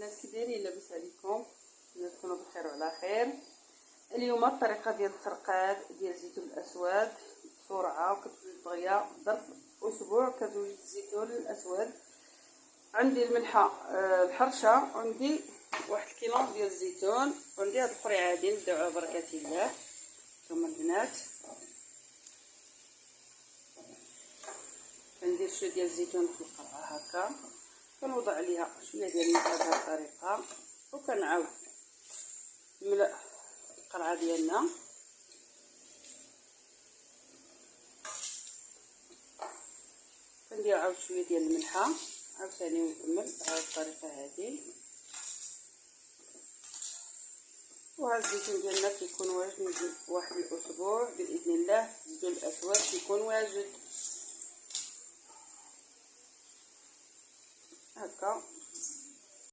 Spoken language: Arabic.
البنات كي دايرين؟ لاباس عليكم؟ تكونوا بخير وعلى خير. اليوم الطريقه ديال الترقاد ديال الزيتون الاسود بسرعه وكتولي دغيا ظرف اسبوع كتولي الزيتون الاسود. عندي الملحه الحرشه، وعندي واحد الكيلون ديال الزيتون، وعندي هاد الاخرين عادي. نبداو على بركه الله. ثم البنات كندير شويه ديال الزيتون في القرعه هكا، كنوضع عليها شويه ديال الملح بهذه الطريقه، وكنعاود نملأ القرعه ديالنا. كندير عاود شويه ديال الملحه عاوتاني ونكمل بهذه الطريقه هذه. وهذا الزيتون ديالنا كيكون واجد واحد الاسبوع باذن الله. الزيتون الاسود كيكون واجد هكا.